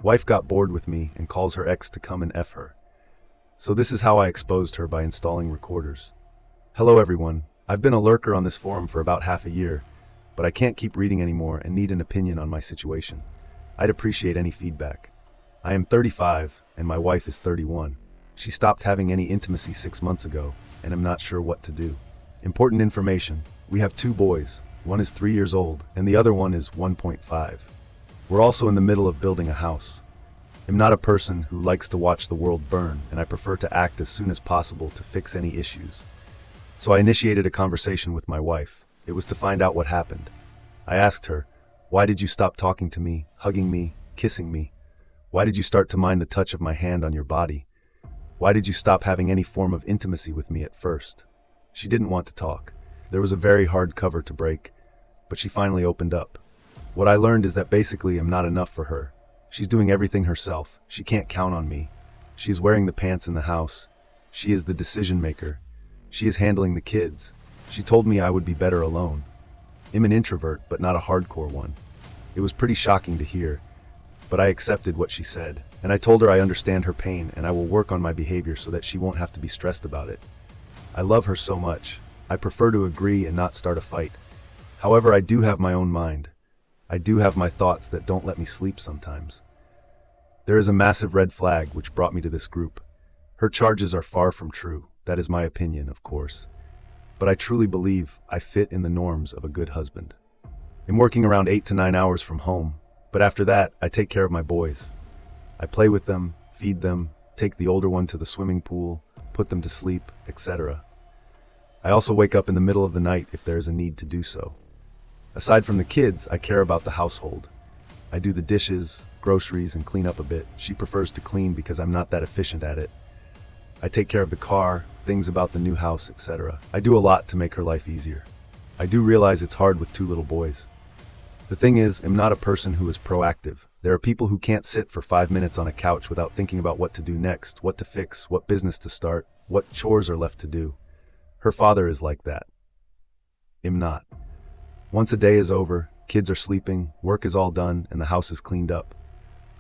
Wife got bored with me and calls her ex to come and F her. So this is how I exposed her by installing recorders. Hello everyone, I've been a lurker on this forum for about half a year, but I can't keep reading anymore and need an opinion on my situation. I'd appreciate any feedback. I am 35 and my wife is 31. She stopped having any intimacy 6 months ago and I'm not sure what to do. Important information, we have 2 boys, one is 3 years old and the other one is 1.5. We're also in the middle of building a house. I'm not a person who likes to watch the world burn and I prefer to act as soon as possible to fix any issues. So I initiated a conversation with my wife. It was to find out what happened. I asked her, why did you stop talking to me, hugging me, kissing me? Why did you start to mind the touch of my hand on your body? Why did you stop having any form of intimacy with me at first? She didn't want to talk. There was a very hard cover to break, but she finally opened up. What I learned is that basically I'm not enough for her. She's doing everything herself. She can't count on me. She is wearing the pants in the house. She is the decision maker. She is handling the kids. She told me I would be better alone. I'm an introvert, but not a hardcore one. It was pretty shocking to hear, but I accepted what she said, and I told her I understand her pain and I will work on my behavior so that she won't have to be stressed about it. I love her so much. I prefer to agree and not start a fight. However, I do have my own mind. I do have my thoughts that don't let me sleep sometimes. There is a massive red flag which brought me to this group. Her charges are far from true. That is my opinion, of course. But I truly believe I fit in the norms of a good husband. I'm working around 8 to 9 hours from home, but after that, I take care of my boys. I play with them, feed them, take the older one to the swimming pool, put them to sleep, etc. I also wake up in the middle of the night if there is a need to do so. Aside from the kids, I care about the household. I do the dishes, groceries, and clean up a bit. She prefers to clean because I'm not that efficient at it. I take care of the car, things about the new house, etc. I do a lot to make her life easier. I do realize it's hard with 2 little boys. The thing is, I'm not a person who is proactive. There are people who can't sit for 5 minutes on a couch without thinking about what to do next, what to fix, what business to start, what chores are left to do. Her father is like that. I'm not. Once a day is over, kids are sleeping, work is all done, and the house is cleaned up.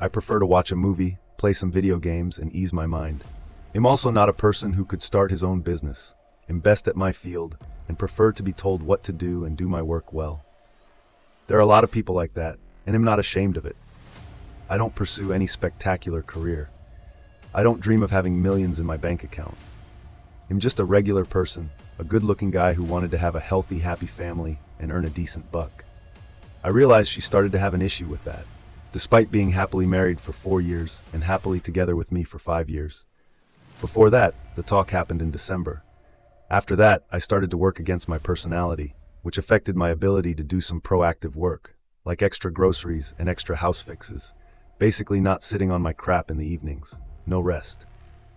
I prefer to watch a movie, play some video games, and ease my mind. I'm also not a person who could start his own business. I'm best at my field and prefer to be told what to do and do my work well. There are a lot of people like that, and I'm not ashamed of it. I don't pursue any spectacular career. I don't dream of having millions in my bank account. I'm just a regular person, a good-looking guy who wanted to have a healthy, happy family and earn a decent buck. I realized she started to have an issue with that, despite being happily married for 4 years and happily together with me for 5 years. Before that, the talk happened in December. After that, I started to work against my personality, which affected my ability to do some proactive work, like extra groceries and extra house fixes, basically not sitting on my crap in the evenings, no rest.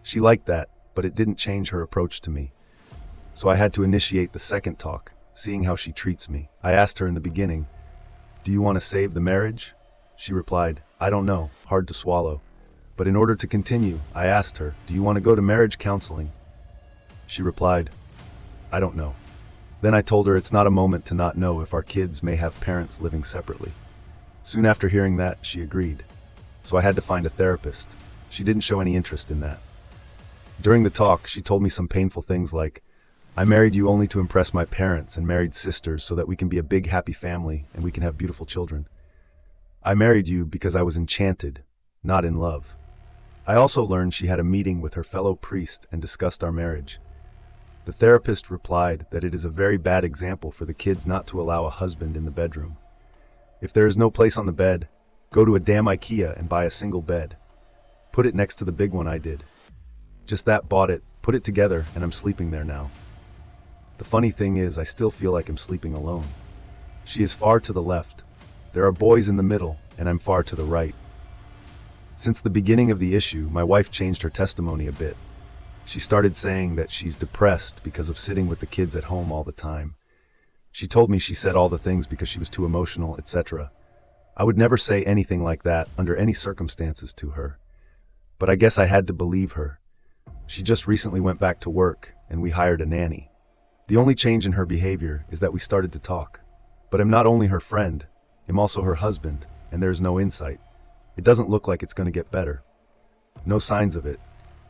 She liked that, but it didn't change her approach to me. So I had to initiate the second talk, seeing how she treats me. I asked her in the beginning, "Do you want to save the marriage?" She replied, "I don't know, hard to swallow." But in order to continue, I asked her, "Do you want to go to marriage counseling?" She replied, "I don't know." Then I told her it's not a moment to not know if our kids may have parents living separately. Soon after hearing that, she agreed. So I had to find a therapist. She didn't show any interest in that. During the talk, she told me some painful things like, "I married you only to impress my parents and married sisters so that we can be a big happy family and we can have beautiful children. I married you because I was enchanted, not in love." I also learned she had a meeting with her fellow priest and discussed our marriage. The therapist replied that it is a very bad example for the kids not to allow a husband in the bedroom. If there is no place on the bed, go to a damn IKEA and buy a single bed. Put it next to the big one I did. Just that, bought it, put it together, and I'm sleeping there now. The funny thing is, I still feel like I'm sleeping alone. She is far to the left. There are boys in the middle, and I'm far to the right. Since the beginning of the issue, my wife changed her testimony a bit. She started saying that she's depressed because of sitting with the kids at home all the time. She told me she said all the things because she was too emotional, etc. I would never say anything like that under any circumstances to her. But I guess I had to believe her. She just recently went back to work, and we hired a nanny. The only change in her behavior is that we started to talk. But I'm not only her friend, I'm also her husband, and there's no insight. It doesn't look like it's going to get better. No signs of it.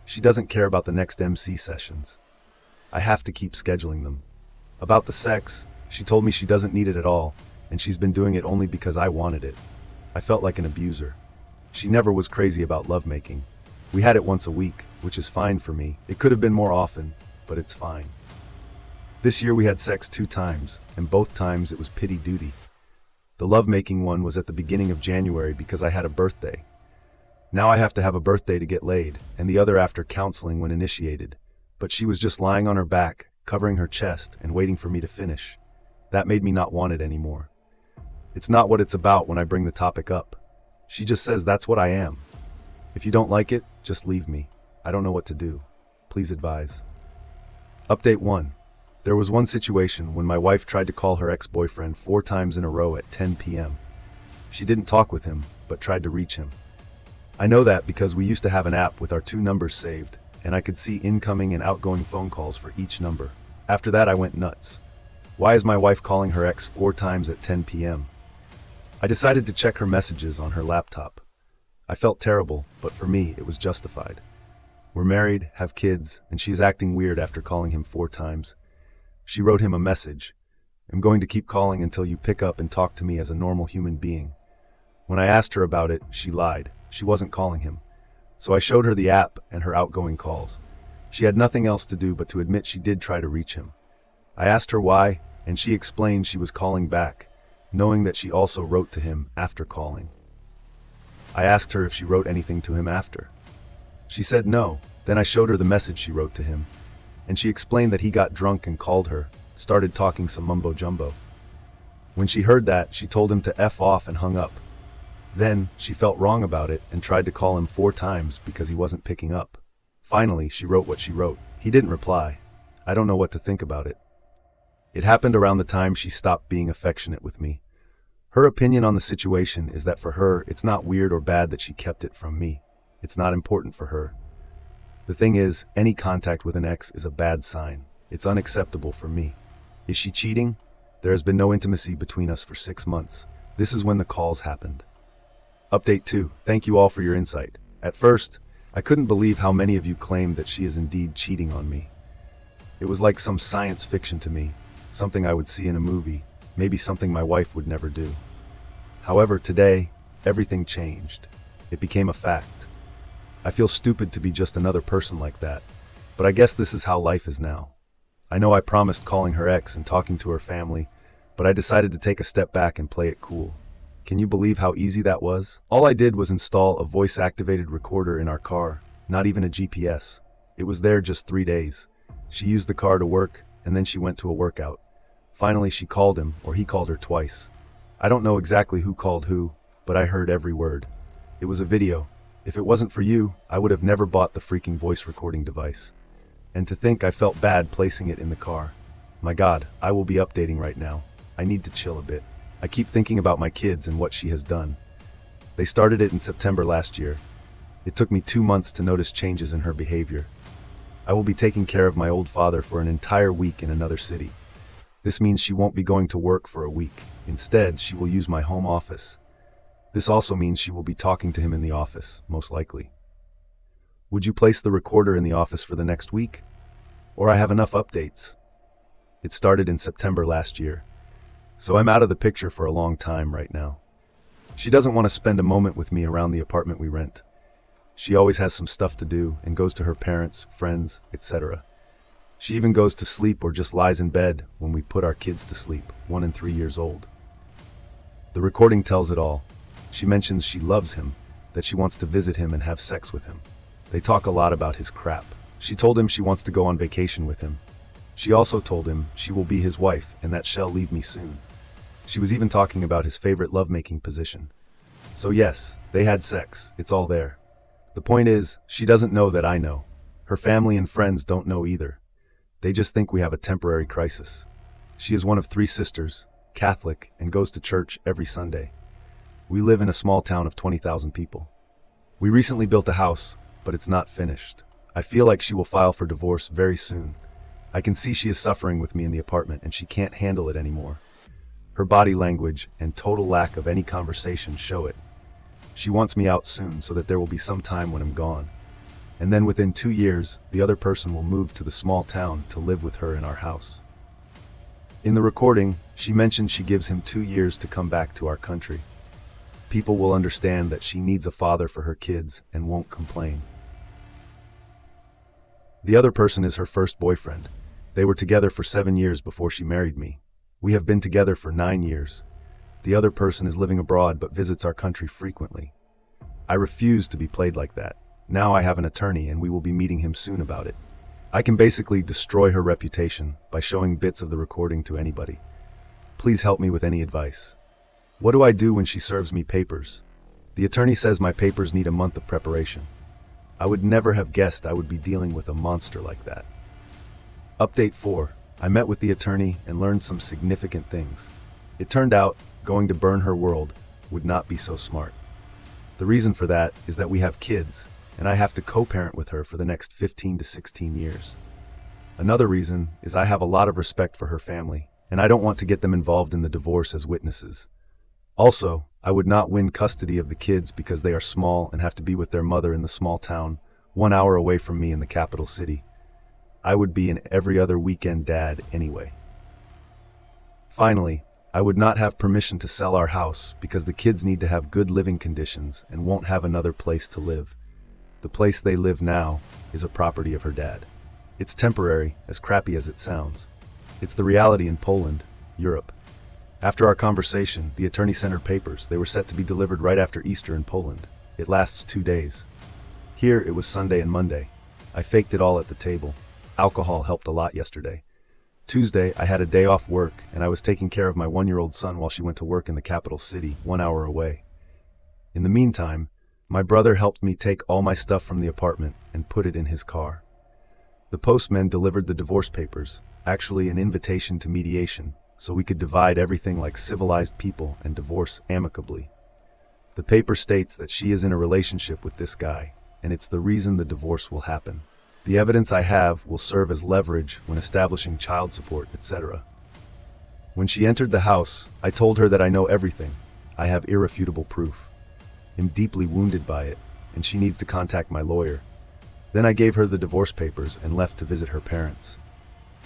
She doesn't care about the next MC sessions. I have to keep scheduling them. About the sex, she told me she doesn't need it at all, and she's been doing it only because I wanted it. I felt like an abuser. She never was crazy about lovemaking. We had it once a week, which is fine for me. It could have been more often, but it's fine. This year we had sex 2 times, and both times it was pity duty. The lovemaking one was at the beginning of January because I had a birthday. Now I have to have a birthday to get laid, and the other after counseling when initiated. But she was just lying on her back, covering her chest, and waiting for me to finish. That made me not want it anymore. It's not what it's about when I bring the topic up. She just says that's what I am. If you don't like it, just leave me. I don't know what to do. Please advise. Update 1. There was one situation when my wife tried to call her ex-boyfriend 4 times in a row at 10 p.m. She didn't talk with him, but tried to reach him. I know that because we used to have an app with our 2 numbers saved, and I could see incoming and outgoing phone calls for each number. After that I went nuts. Why is my wife calling her ex 4 times at 10 p.m.? I decided to check her messages on her laptop. I felt terrible, but for me it was justified. We're married, have kids, and she's acting weird after calling him 4 times. She wrote him a message. I'm going to keep calling until you pick up and talk to me as a normal human being. When I asked her about it, she lied. She wasn't calling him. So I showed her the app and her outgoing calls. She had nothing else to do but to admit she did try to reach him. I asked her why, and she explained she was calling back, knowing that she also wrote to him after calling. I asked her if she wrote anything to him after. She said no. Then I showed her the message she wrote to him, and she explained that he got drunk and called her, started talking some mumbo-jumbo. When she heard that, she told him to F off and hung up. Then, she felt wrong about it and tried to call him 4 times because he wasn't picking up. Finally, she wrote what she wrote. He didn't reply. I don't know what to think about it. It happened around the time she stopped being affectionate with me. Her opinion on the situation is that for her, it's not weird or bad that she kept it from me. It's not important for her. The thing is, any contact with an ex is a bad sign. It's unacceptable for me. Is she cheating? There has been no intimacy between us for 6 months. This is when the calls happened. Update 2. Thank you all for your insight. At first, I couldn't believe how many of you claimed that she is indeed cheating on me. It was like some science fiction to me, something I would see in a movie, maybe something my wife would never do. However, today, everything changed. It became a fact. I feel stupid to be just another person like that, but I guess this is how life is now. I know I promised calling her ex and talking to her family, but I decided to take a step back and play it cool. Can you believe how easy that was? All I did was install a voice-activated recorder in our car, not even a GPS. It was there just 3 days. She used the car to work, and then she went to a workout. Finally, she called him, or he called her twice. I don't know exactly who called who, but I heard every word. It was a video. If it wasn't for you, I would have never bought the freaking voice recording device. And to think I felt bad placing it in the car. My God, I will be updating right now. I need to chill a bit. I keep thinking about my kids and what she has done. They started it in September last year. It took me 2 months to notice changes in her behavior. I will be taking care of my old father for an entire week in another city. This means she won't be going to work for a week. Instead, she will use my home office. This also means she will be talking to him in the office, most likely. Would you place the recorder in the office for the next week? Or I have enough updates. It started in September last year. So I'm out of the picture for a long time right now. She doesn't want to spend a moment with me around the apartment we rent. She always has some stuff to do and goes to her parents, friends, etc. She even goes to sleep or just lies in bed when we put our kids to sleep, 1 and 3 years old. The recording tells it all. She mentions she loves him, that she wants to visit him and have sex with him. They talk a lot about his crap. She told him she wants to go on vacation with him. She also told him she will be his wife and that she'll leave me soon. She was even talking about his favorite lovemaking position. So yes, they had sex. It's all there. The point is, she doesn't know that I know. Her family and friends don't know either. They just think we have a temporary crisis. She is one of 3 sisters, Catholic, and goes to church every Sunday. We live in a small town of 20,000 people. We recently built a house, but it's not finished. I feel like she will file for divorce very soon. I can see she is suffering with me in the apartment and she can't handle it anymore. Her body language and total lack of any conversation show it. She wants me out soon so that there will be some time when I'm gone. And then within 2 years, the other person will move to the small town to live with her in our house. In the recording, she mentioned she gives him 2 years to come back to our country. People will understand that she needs a father for her kids and won't complain. The other person is her first boyfriend. They were together for 7 years before she married me. We have been together for 9 years. The other person is living abroad but visits our country frequently. I refuse to be played like that. Now I have an attorney and we will be meeting him soon about it. I can basically destroy her reputation by showing bits of the recording to anybody. Please help me with any advice. What do I do when she serves me papers? The attorney says my papers need a month of preparation. I would never have guessed I would be dealing with a monster like that. Update 4. I met with the attorney and learned some significant things. It turned out going to burn her world would not be so smart. The reason for that is that we have kids, and I have to co-parent with her for the next 15 to 16 years. Another reason is I have a lot of respect for her family, and I don't want to get them involved in the divorce as witnesses. Also, I would not win custody of the kids because they are small and have to be with their mother in the small town, 1 hour away from me in the capital city. I would be an every other weekend dad anyway. Finally, I would not have permission to sell our house because the kids need to have good living conditions and won't have another place to live. The place they live now is a property of her dad. It's temporary, as crappy as it sounds. It's the reality in Poland, Europe. After our conversation, the attorney sent her papers. They were set to be delivered right after Easter in Poland. It lasts 2 days. Here, it was Sunday and Monday. I faked it all at the table. Alcohol helped a lot yesterday. Tuesday, I had a day off work, and I was taking care of my 1-year-old son while she went to work in the capital city, 1 hour away. In the meantime, my brother helped me take all my stuff from the apartment and put it in his car. The postman delivered the divorce papers, actually an invitation to mediation, so we could divide everything like civilized people and divorce amicably. The paper states that she is in a relationship with this guy, and it's the reason the divorce will happen. The evidence I have will serve as leverage when establishing child support, etc. When she entered the house, I told her that I know everything. I have irrefutable proof. I'm deeply wounded by it, and she needs to contact my lawyer. Then I gave her the divorce papers and left to visit her parents.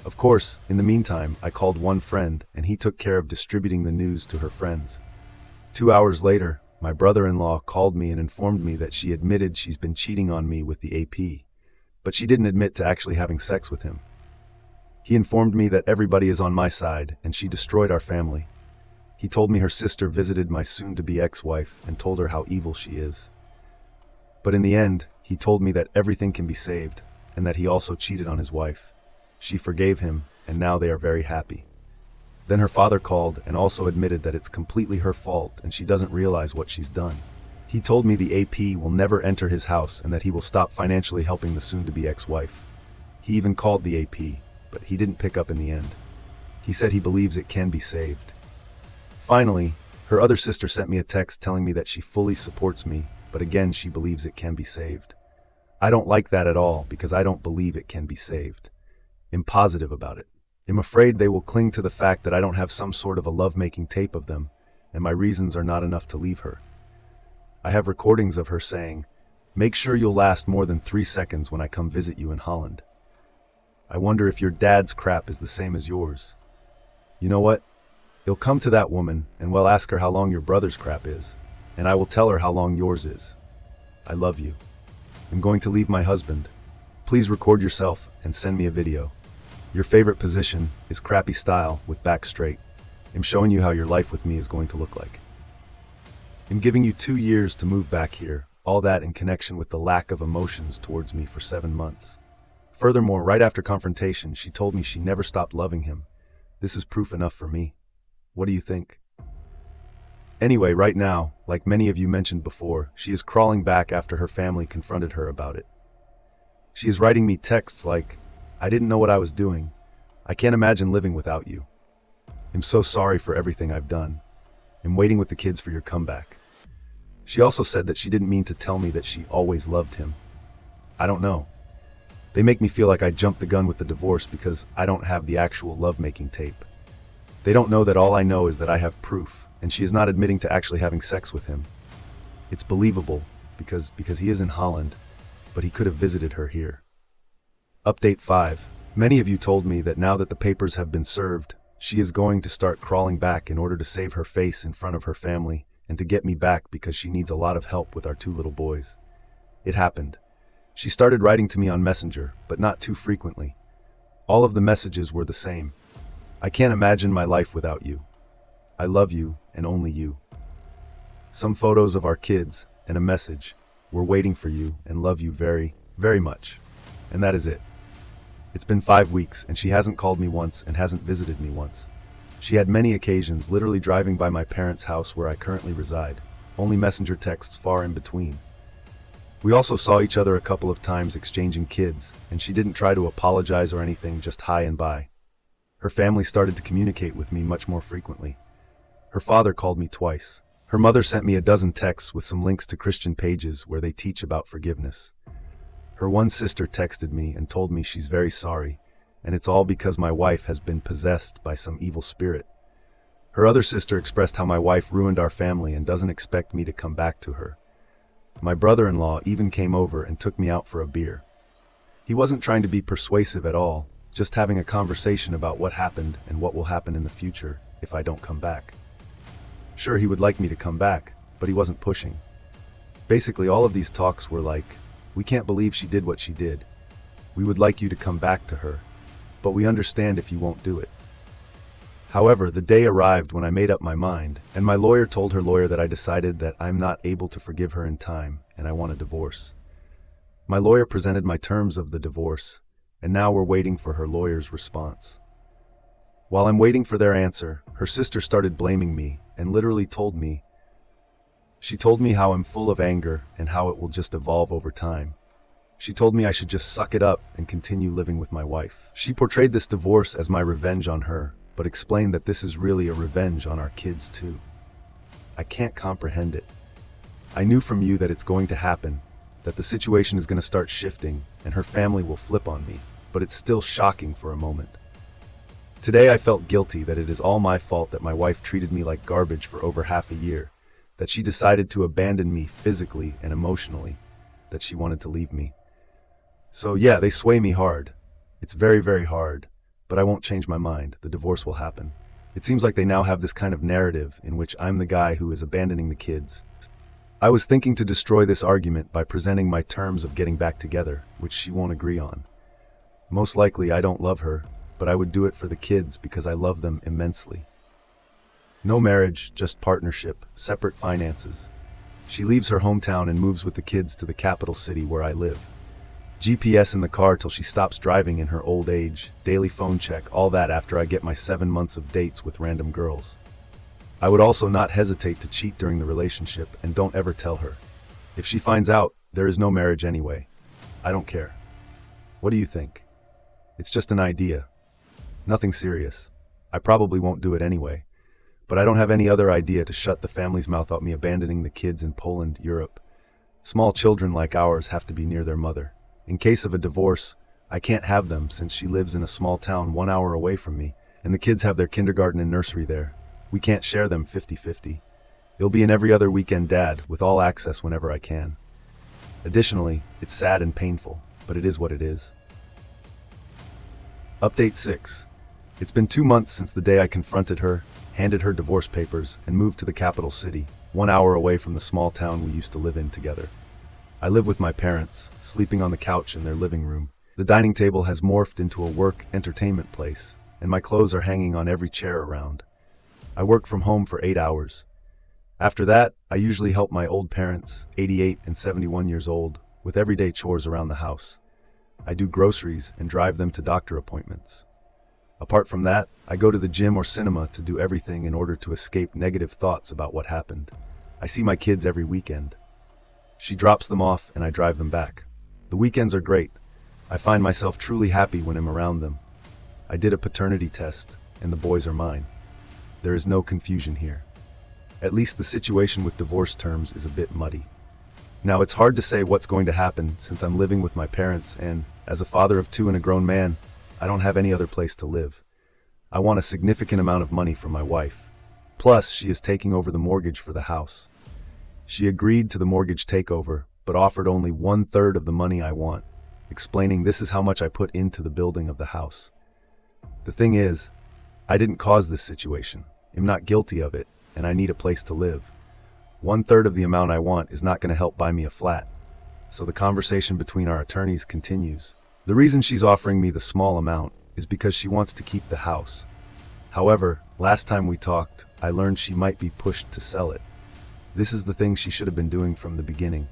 Of course, in the meantime, I called one friend, and he took care of distributing the news to her friends. 2 hours later, my brother-in-law called me and informed me that she admitted she's been cheating on me with the AP, but she didn't admit to actually having sex with him. He informed me that everybody is on my side, and she destroyed our family. He told me her sister visited my soon-to-be ex-wife and told her how evil she is. But in the end, he told me that everything can be saved, and that he also cheated on his wife. She forgave him, and now they are very happy. Then her father called and also admitted that it's completely her fault and she doesn't realize what she's done. He told me the AP will never enter his house and that he will stop financially helping the soon-to-be ex-wife. He even called the AP, but he didn't pick up in the end. He said he believes it can be saved. Finally, her other sister sent me a text telling me that she fully supports me, but again she believes it can be saved. I don't like that at all because I don't believe it can be saved. I'm positive about it. I'm afraid they will cling to the fact that I don't have some sort of a love-making tape of them, and my reasons are not enough to leave her. I have recordings of her saying, "Make sure you'll last more than 3 seconds when I come visit you in Holland." I wonder if your dad's crap is the same as yours. You know what? You'll come to that woman, and we'll ask her how long your brother's crap is, and I will tell her how long yours is. I love you. I'm going to leave my husband. Please record yourself and send me a video. Your favorite position is crappy style with back straight. I'm showing you how your life with me is going to look like. I'm giving you 2 years to move back here, all that in connection with the lack of emotions towards me for 7 months. Furthermore, right after confrontation, she told me she never stopped loving him. This is proof enough for me. What do you think? Anyway, right now, like many of you mentioned before, she is crawling back after her family confronted her about it. She is writing me texts like, "I didn't know what I was doing. I can't imagine living without you. I'm so sorry for everything I've done. I'm waiting with the kids for your comeback." She also said that she didn't mean to tell me that she always loved him. I don't know. They make me feel like I jumped the gun with the divorce because I don't have the actual lovemaking tape. They don't know that all I know is that I have proof, and she is not admitting to actually having sex with him. It's believable because he is in Holland, but he could have visited her here. Update 5. Many of you told me that now that the papers have been served, she is going to start crawling back in order to save her face in front of her family and to get me back because she needs a lot of help with our 2 little boys. It happened. She started writing to me on Messenger, but not too frequently. All of the messages were the same. I can't imagine my life without you. I love you and only you. Some photos of our kids and a message. We're waiting for you and love you very, very much. And that is it. It's been 5 weeks and she hasn't called me once and hasn't visited me once. She had many occasions literally driving by my parents' house where I currently reside. Only messenger texts far in between. We also saw each other a couple of times exchanging kids, and she didn't try to apologize or anything, just hi and bye. Her family started to communicate with me much more frequently. Her father called me twice. Her mother sent me a dozen texts with some links to Christian pages where they teach about forgiveness. Her one sister texted me and told me she's very sorry, and it's all because my wife has been possessed by some evil spirit. Her other sister expressed how my wife ruined our family and doesn't expect me to come back to her. My brother-in-law even came over and took me out for a beer. He wasn't trying to be persuasive at all, just having a conversation about what happened and what will happen in the future if I don't come back. Sure, he would like me to come back, but he wasn't pushing. Basically, all of these talks were like, we can't believe she did what she did. We would like you to come back to her, but we understand if you won't do it. However, the day arrived when I made up my mind, and my lawyer told her lawyer that I decided that I'm not able to forgive her in time, and I want a divorce. My lawyer presented my terms of the divorce, and now we're waiting for her lawyer's response. While I'm waiting for their answer, her sister started blaming me, and literally told me how I'm full of anger and how it will just evolve over time. She told me I should just suck it up and continue living with my wife. She portrayed this divorce as my revenge on her, but explained that this is really a revenge on our kids too. I can't comprehend it. I knew from you that it's going to happen, that the situation is going to start shifting and her family will flip on me, but it's still shocking for a moment. Today I felt guilty that it is all my fault that my wife treated me like garbage for over half a year, that she decided to abandon me physically and emotionally, that she wanted to leave me. So yeah, they sway me hard. It's very, very hard. But I won't change my mind. The divorce will happen. It seems like they now have this kind of narrative in which I'm the guy who is abandoning the kids. I was thinking to destroy this argument by presenting my terms of getting back together, which she won't agree on. Most likely I don't love her, but I would do it for the kids because I love them immensely. No marriage, just partnership, separate finances. She leaves her hometown and moves with the kids to the capital city where I live. GPS in the car till she stops driving in her old age, daily phone check, all that after I get my 7 months of dates with random girls. I would also not hesitate to cheat during the relationship, and don't ever tell her. If she finds out, there is no marriage anyway. I don't care. What do you think? It's just an idea. Nothing serious. I probably won't do it anyway. But I don't have any other idea to shut the family's mouth about me abandoning the kids in Poland, Europe. Small children like ours have to be near their mother. In case of a divorce, I can't have them since she lives in a small town 1 hour away from me, and the kids have their kindergarten and nursery there. We can't share them 50-50. It'll be an every other weekend dad, with all access whenever I can. Additionally, it's sad and painful, but it is what it is. Update 6. It's been 2 months since the day I confronted her, handed her divorce papers, and moved to the capital city, 1 hour away from the small town we used to live in together. I live with my parents, sleeping on the couch in their living room. The dining table has morphed into a work entertainment place, and my clothes are hanging on every chair around. I work from home for 8 hours. After that, I usually help my old parents, 88 and 71 years old, with everyday chores around the house. I do groceries and drive them to doctor appointments. Apart from that, I go to the gym or cinema to do everything in order to escape negative thoughts about what happened. I see my kids every weekend. She drops them off and I drive them back. The weekends are great. I find myself truly happy when I'm around them. I did a paternity test, and the boys are mine. There is no confusion here. At least the situation with divorce terms is a bit muddy. Now it's hard to say what's going to happen since I'm living with my parents and, as a father of 2 and a grown man, I don't have any other place to live. I want a significant amount of money from my wife. Plus, she is taking over the mortgage for the house. She agreed to the mortgage takeover, but offered only 1/3 of the money I want, explaining this is how much I put into the building of the house. The thing is, I didn't cause this situation, am not guilty of it, and I need a place to live. 1/3 of the amount I want is not going to help buy me a flat. So the conversation between our attorneys continues. The reason she's offering me the small amount is because she wants to keep the house. However, last time we talked, I learned she might be pushed to sell it. This is the thing she should have been doing from the beginning.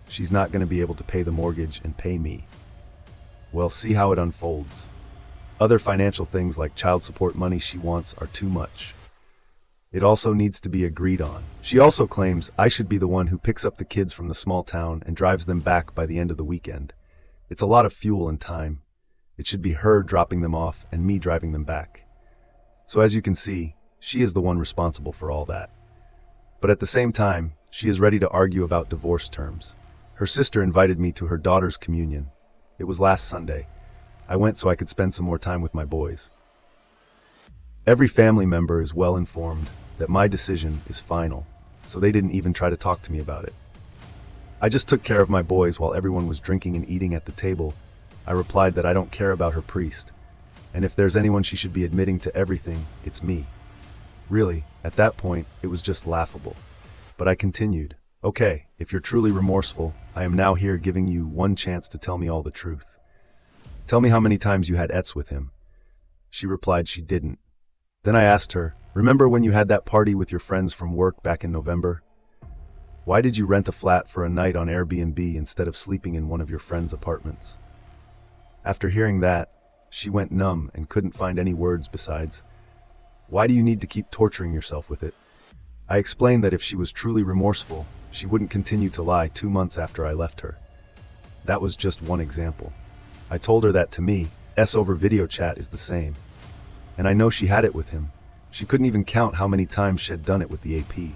She's not going to be able to pay the mortgage and pay me. Well, see how it unfolds. Other financial things like child support money she wants are too much. It also needs to be agreed on. She also claims I should be the one who picks up the kids from the small town and drives them back by the end of the weekend. It's a lot of fuel and time. It should be her dropping them off and me driving them back. So as you can see, she is the one responsible for all that. But at the same time, she is ready to argue about divorce terms. Her sister invited me to her daughter's communion. It was last Sunday. I went so I could spend some more time with my boys. Every family member is well informed that my decision is final, so they didn't even try to talk to me about it. I just took care of my boys while everyone was drinking and eating at the table. I replied that I don't care about her priest, and if there's anyone she should be admitting to everything, it's me. Really, at that point, it was just laughable. But I continued, okay, if you're truly remorseful, I am now here giving you one chance to tell me all the truth. Tell me how many times you had ets with him. She replied she didn't. Then I asked her, remember when you had that party with your friends from work back in November? Why did you rent a flat for a night on Airbnb instead of sleeping in one of your friends' apartments? After hearing that, she went numb and couldn't find any words besides, why do you need to keep torturing yourself with it? I explained that if she was truly remorseful, she wouldn't continue to lie 2 months after I left her. That was just one example. I told her that to me, over video chat is the same. And I know she had it with him. She couldn't even count how many times she had done it with the AP.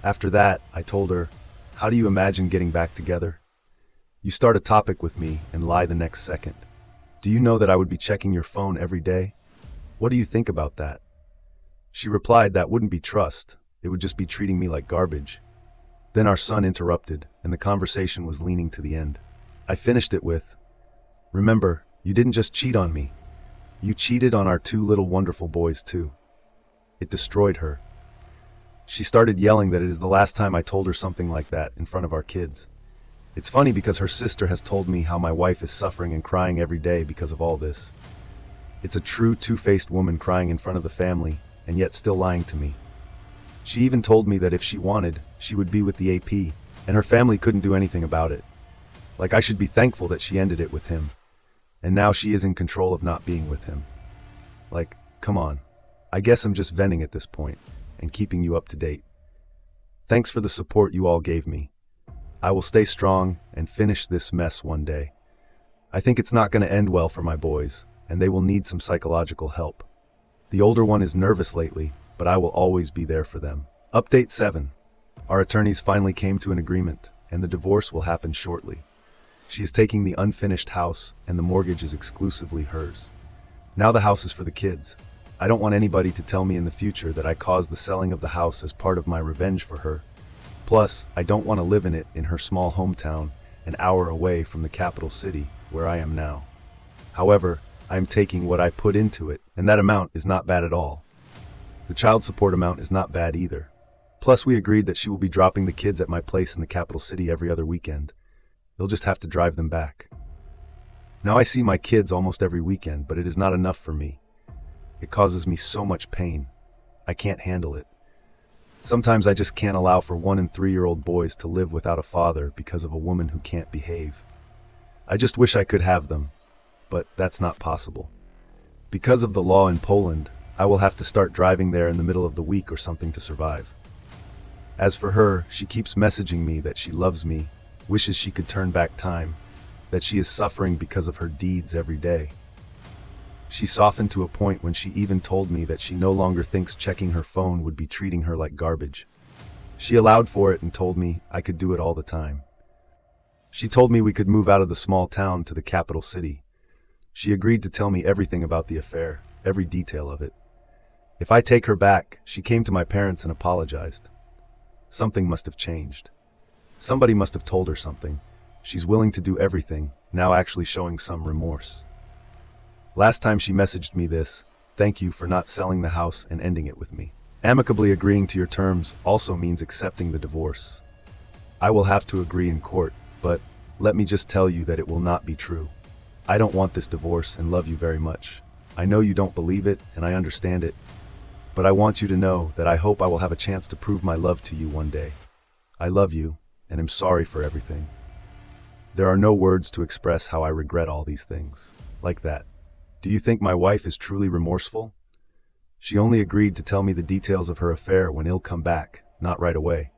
After that, I told her, how do you imagine getting back together? You start a topic with me and lie the next second. Do you know that I would be checking your phone every day? What do you think about that? She replied that wouldn't be trust, it would just be treating me like garbage. Then our son interrupted, and the conversation was leaning to the end. I finished it with, remember, you didn't just cheat on me. You cheated on our 2 little wonderful boys too. It destroyed her. She started yelling that it is the last time I told her something like that in front of our kids. It's funny because her sister has told me how my wife is suffering and crying every day because of all this. It's a true two-faced woman crying in front of the family, and yet still lying to me. She even told me that if she wanted, she would be with the AP, and her family couldn't do anything about it. Like I should be thankful that she ended it with him. And now she is in control of not being with him. Like, come on. I guess I'm just venting at this point, and keeping you up to date. Thanks for the support you all gave me. I will stay strong and finish this mess one day. I think it's not going to end well for my boys, and they will need some psychological help. The older one is nervous lately, but I will always be there for them. Update 7. Our attorneys finally came to an agreement, and the divorce will happen shortly. She is taking the unfinished house, and the mortgage is exclusively hers. Now the house is for the kids. I don't want anybody to tell me in the future that I caused the selling of the house as part of my revenge for her. Plus, I don't want to live in it in her small hometown, an hour away from the capital city, where I am now. However, I am taking what I put into it, and that amount is not bad at all. The child support amount is not bad either. Plus, we agreed that she will be dropping the kids at my place in the capital city every other weekend. They'll just have to drive them back. Now I see my kids almost every weekend, but it is not enough for me. It causes me so much pain. I can't handle it. Sometimes I just can't allow for 1 and 3-year-old boys to live without a father because of a woman who can't behave. I just wish I could have them, but that's not possible. Because of the law in Poland, I will have to start driving there in the middle of the week or something to survive. As for her, she keeps messaging me that she loves me, wishes she could turn back time, that she is suffering because of her deeds every day. She softened to a point when she even told me that she no longer thinks checking her phone would be treating her like garbage. She allowed for it and told me I could do it all the time. She told me we could move out of the small town to the capital city. She agreed to tell me everything about the affair, every detail of it. If I take her back, she came to my parents and apologized. Something must have changed. Somebody must have told her something. She's willing to do everything, now actually showing some remorse. Last time she messaged me this: "Thank you for not selling the house and ending it with me." Amicably agreeing to your terms also means accepting the divorce. I will have to agree in court, but let me just tell you that it will not be true. I don't want this divorce and love you very much. I know you don't believe it, and I understand it, but I want you to know that I hope I will have a chance to prove my love to you one day. I love you, and am sorry for everything. There are no words to express how I regret all these things. Like that. Do you think my wife is truly remorseful? She only agreed to tell me the details of her affair when he'll come back, not right away.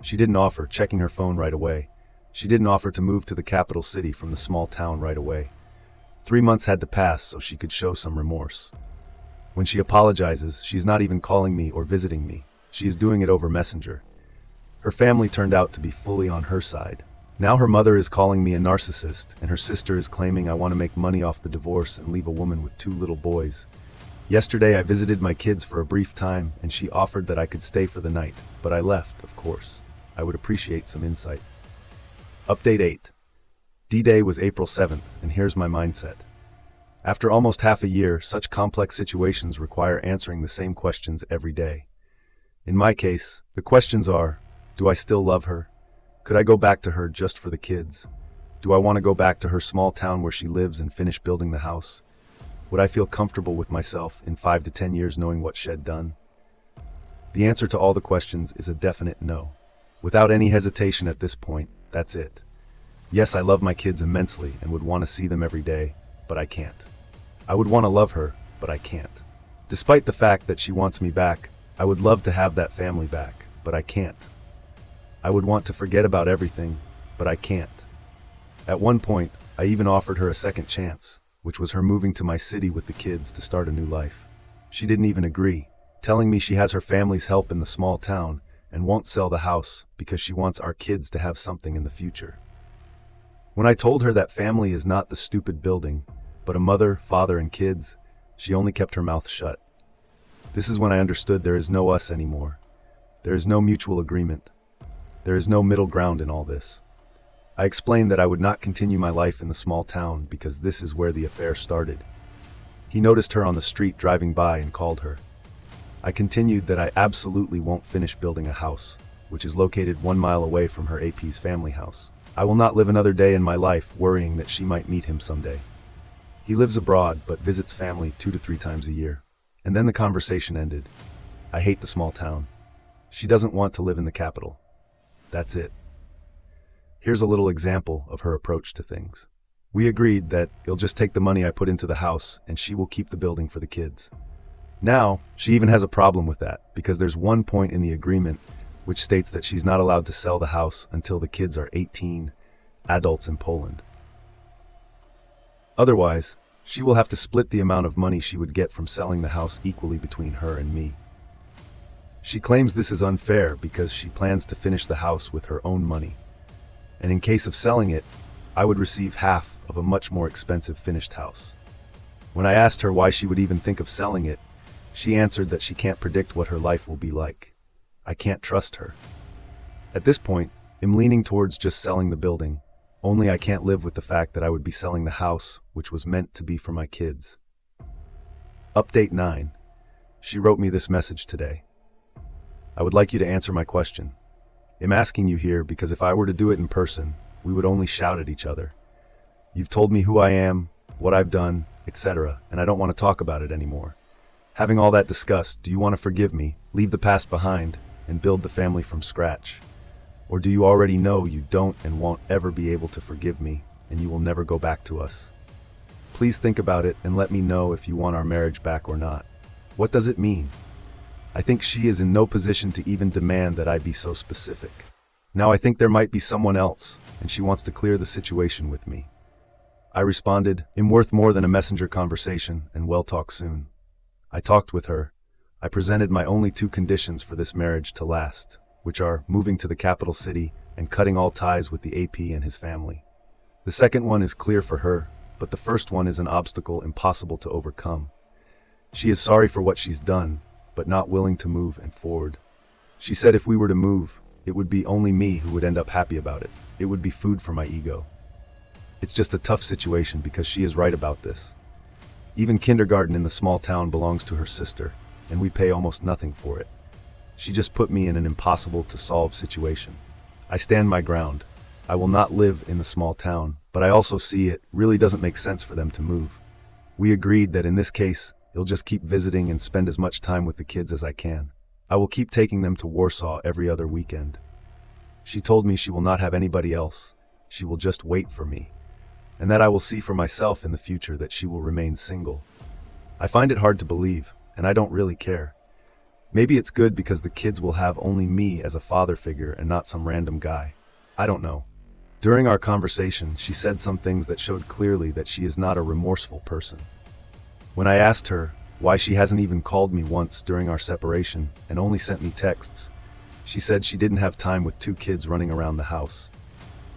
She didn't offer checking her phone right away. She didn't offer to move to the capital city from the small town right away. 3 months had to pass so she could show some remorse. When she apologizes, she's not even calling me or visiting me. She is doing it over Messenger. Her family turned out to be fully on her side. Now her mother is calling me a narcissist, and her sister is claiming I want to make money off the divorce and leave a woman with 2 little boys. Yesterday I visited my kids for a brief time, and she offered that I could stay for the night, but I left, of course. I would appreciate some insight. Update 8. D-Day was April 7th, and here's my mindset. After almost half a year, such complex situations require answering the same questions every day. In my case, the questions are: do I still love her? Could I go back to her just for the kids? Do I want to go back to her small town where she lives and finish building the house? Would I feel comfortable with myself in 5 to 10 years knowing what she'd done? The answer to all the questions is a definite no. Without any hesitation at this point, that's it. Yes, I love my kids immensely and would want to see them every day, but I can't. I would want to love her, but I can't. Despite the fact that she wants me back, I would love to have that family back, but I can't. I would want to forget about everything, but I can't. At one point, I even offered her a second chance, which was her moving to my city with the kids to start a new life. She didn't even agree, telling me she has her family's help in the small town and won't sell the house because she wants our kids to have something in the future. When I told her that family is not the stupid building, but a mother, father, and kids, she only kept her mouth shut. This is when I understood there is no us anymore. There is no mutual agreement. There is no middle ground in all this. I explained that I would not continue my life in the small town because this is where the affair started. He noticed her on the street driving by and called her. I continued that I absolutely won't finish building a house, which is located 1 mile away from her AP's family house. I will not live another day in my life worrying that she might meet him someday. He lives abroad but visits family 2 to 3 times a year. And then the conversation ended. I hate the small town. She doesn't want to live in the capital. That's it. Here's a little example of her approach to things. We agreed that he'll just take the money I put into the house and she will keep the building for the kids. Now, she even has a problem with that because there's one point in the agreement which states that she's not allowed to sell the house until the kids are 18, adults in Poland. Otherwise, she will have to split the amount of money she would get from selling the house equally between her and me. She claims this is unfair because she plans to finish the house with her own money. And in case of selling it, I would receive half of a much more expensive finished house. When I asked her why she would even think of selling it, she answered that she can't predict what her life will be like. I can't trust her. At this point, I'm leaning towards just selling the building, only I can't live with the fact that I would be selling the house, which was meant to be for my kids. Update 9. She wrote me this message today. I would like you to answer my question. I'm asking you here because if I were to do it in person, we would only shout at each other. You've told me who I am, what I've done, etc., and I don't want to talk about it anymore. Having all that discussed, do you want to forgive me, leave the past behind, and build the family from scratch? Or do you already know you don't and won't ever be able to forgive me, and you will never go back to us? Please think about it and let me know if you want our marriage back or not. What does it mean? I think she is in no position to even demand that I be so specific. Now I think there might be someone else, and she wants to clear the situation with me. I responded, I'm worth more than a messenger conversation, and we'll talk soon. I talked with her. I presented my only 2 conditions for this marriage to last, which are moving to the capital city and cutting all ties with the AP and his family. The second one is clear for her, but the first one is an obstacle impossible to overcome. She is sorry for what she's done, but not willing to move and forward. She said if we were to move, It would be only me who would end up happy about it. It would be food for my ego. It's just a tough situation because she is right about this. Even kindergarten in the small town belongs to her sister, and we pay almost nothing for it. She just put me in an impossible-to-solve situation. I stand my ground. I will not live in the small town, but I also see it really doesn't make sense for them to move. We agreed that in this case, you'll just keep visiting and spend as much time with the kids as I can. I will keep taking them to Warsaw every other weekend. She told me she will not have anybody else. She will just wait for me. And that I will see for myself in the future that she will remain single. I find it hard to believe, and I don't really care. Maybe it's good because the kids will have only me as a father figure and not some random guy. I don't know. During our conversation, she said some things that showed clearly that she is not a remorseful person. When I asked her why she hasn't even called me once during our separation and only sent me texts, she said she didn't have time with 2 kids running around the house.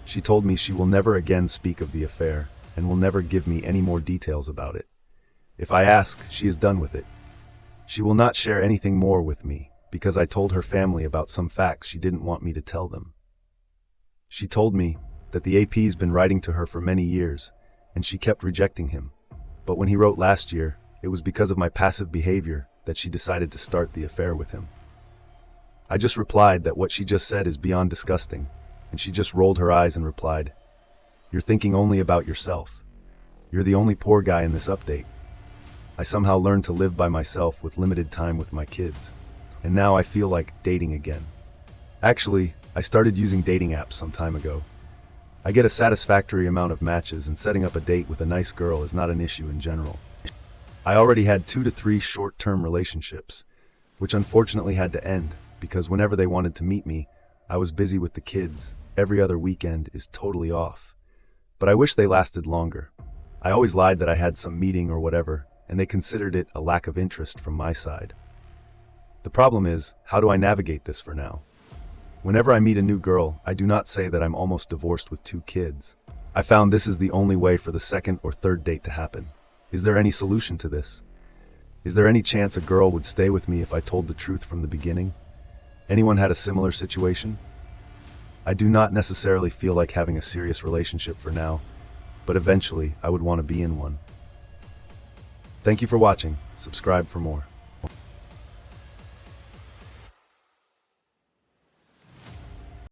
She told me she will never again speak of the affair and will never give me any more details about it. If I ask, she is done with it. She will not share anything more with me because I told her family about some facts she didn't want me to tell them. She told me that the AP's been writing to her for many years and she kept rejecting him. But when he wrote last year, it was because of my passive behavior that she decided to start the affair with him. I just replied that what she just said is beyond disgusting, and she just rolled her eyes and replied, "You're thinking only about yourself. You're the only poor guy in this update." I somehow learned to live by myself with limited time with my kids, and now I feel like dating again. Actually, I started using dating apps some time ago. I get a satisfactory amount of matches, and setting up a date with a nice girl is not an issue in general. I already had 2 to 3 short-term relationships, which unfortunately had to end because whenever they wanted to meet me, I was busy with the kids. Every other weekend is totally off. But I wish they lasted longer. I always lied that I had some meeting or whatever, and they considered it a lack of interest from my side. The problem is, how do I navigate this for now? Whenever I meet a new girl, I do not say that I'm almost divorced with 2 kids. I found this is the only way for the second or third date to happen. Is there any solution to this? Is there any chance a girl would stay with me if I told the truth from the beginning? Anyone had a similar situation? I do not necessarily feel like having a serious relationship for now, but eventually I would want to be in one. Thank you for watching. Subscribe for more.